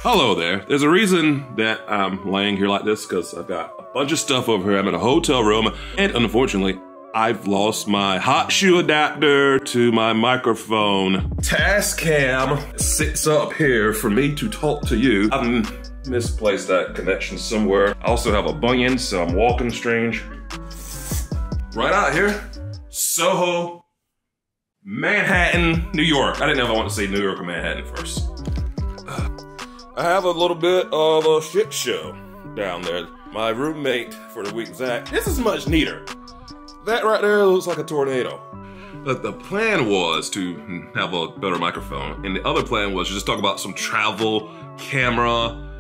Hello there. There's a reason that I'm laying here like this, because I've got a bunch of stuff over here. I'm in a hotel room, and unfortunately, I've lost my hot shoe adapter to my microphone. Tascam sits up here for me to talk to you. I've misplaced that connection somewhere. I also have a bunion, so I'm walking strange. Right out here, Soho, Manhattan, New York. I didn't know if I wanted to say New York or Manhattan first. I have a little bit of a shit show down there. My roommate, for the week, Zach, this is much neater. That right there looks like a tornado. But the plan was to have a better microphone, and the other plan was to just talk about some travel, camera,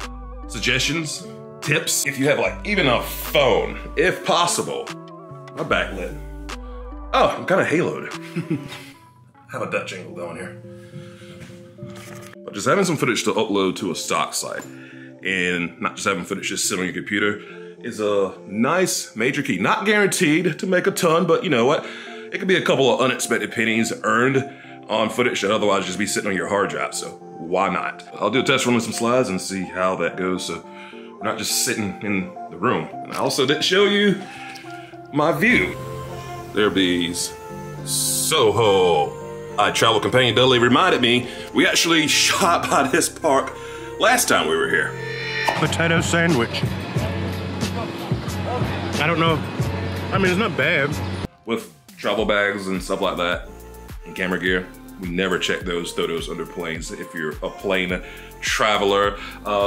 suggestions, tips. If you have like even a phone, if possible. My backlit. Oh, I'm kind of haloed. Have a Dutch angle going here. But just having some footage to upload to a stock site, and not just having footage just sit on your computer, is a nice major key. Not guaranteed to make a ton, but you know what? It could be a couple of unexpected pennies earned on footage that otherwise just be sitting on your hard drive, so why not? I'll do a test run with some slides and see how that goes, so we're not just sitting in the room. And I also didn't show you my view. There bees. Soho. Travel companion Dudley reminded me we actually shot by this park last time we were here. Potato sandwich. I don't know. I mean, it's not bad. With travel bags and stuff like that, and camera gear, we never check those photos under planes. If you're a plane traveler,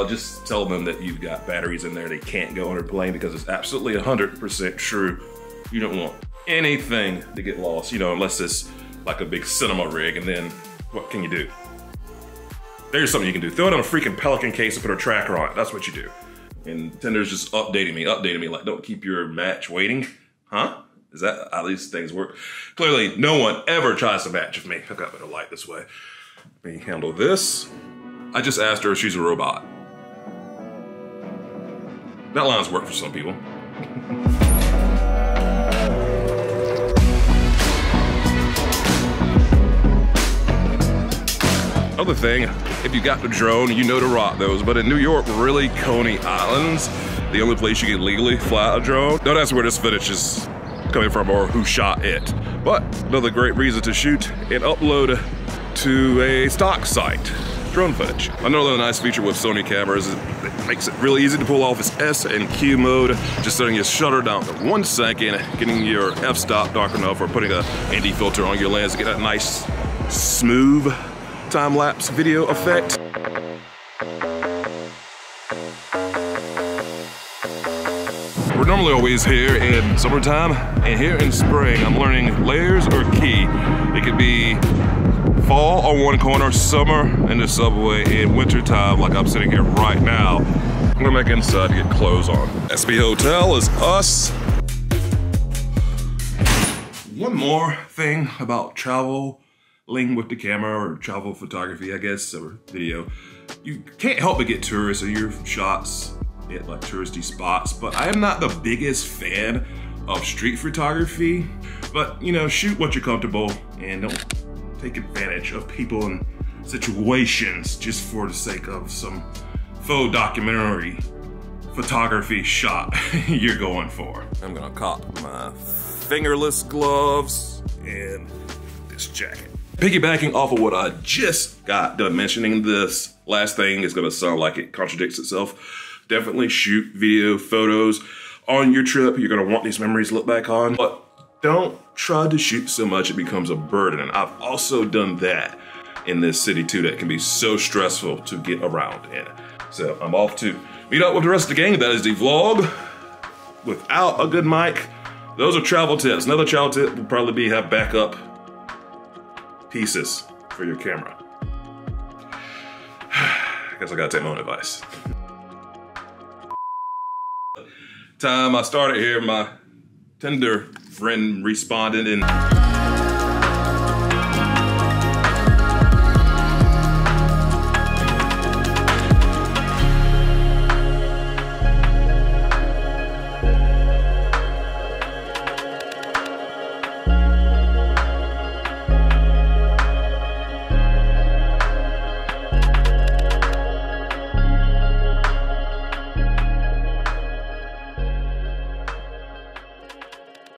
just tell them that you've got batteries in there. They can't go under plane, because it's absolutely 100% true. You don't want anything to get lost, you know, unless it's like a big cinema rig, and then what can you do? There's something you can do. Throw it on a freaking Pelican case and put a tracker on it. That's what you do. And Tinder's just updating me, like, don't keep your match waiting. Huh? Is that how these things work? Clearly, no one ever tries to match with me. I've got better light this way. Let me handle this. I just asked her if she's a robot. That line's worked for some people. Other thing, if you got the drone, you know to rock those, but in New York, really Coney Island's the only place you can legally fly a drone. Don't ask where this footage is coming from or who shot it, but another great reason to shoot and upload to a stock site, drone footage. Another nice feature with Sony cameras is it makes it really easy to pull off its S and Q mode, just setting your shutter down to 1 second, getting your f-stop dark enough, or putting a ND filter on your lens to get that nice, smooth, time-lapse video effect. We're normally always here in summertime, and here in spring, I'm learning layers are key. It could be fall on one corner, summer in the subway, in wintertime, like I'm sitting here right now. I'm going back inside to get clothes on. SB Hotel is us. One more thing about traveling with the camera, or travel photography, I guess, or video. You can't help but get tourists or your shots at like touristy spots, but I am not the biggest fan of street photography. But you know, shoot what you're comfortable and don't take advantage of people and situations just for the sake of some faux documentary photography shot you're going for. I'm gonna cop my fingerless gloves and this jacket. Piggybacking off of what I just got done mentioning, this last thing is gonna sound like it contradicts itself. Definitely shoot video, photos on your trip. You're gonna want these memories to look back on, but don't try to shoot so much it becomes a burden. And I've also done that in this city too. That can be so stressful to get around in. So I'm off to meet up with the rest of the gang. That is the vlog without a good mic. Those are travel tips. Another travel tip would probably be have backup pieces for your camera. I guess I gotta take my own advice. Time I started here, my Tinder friend responded and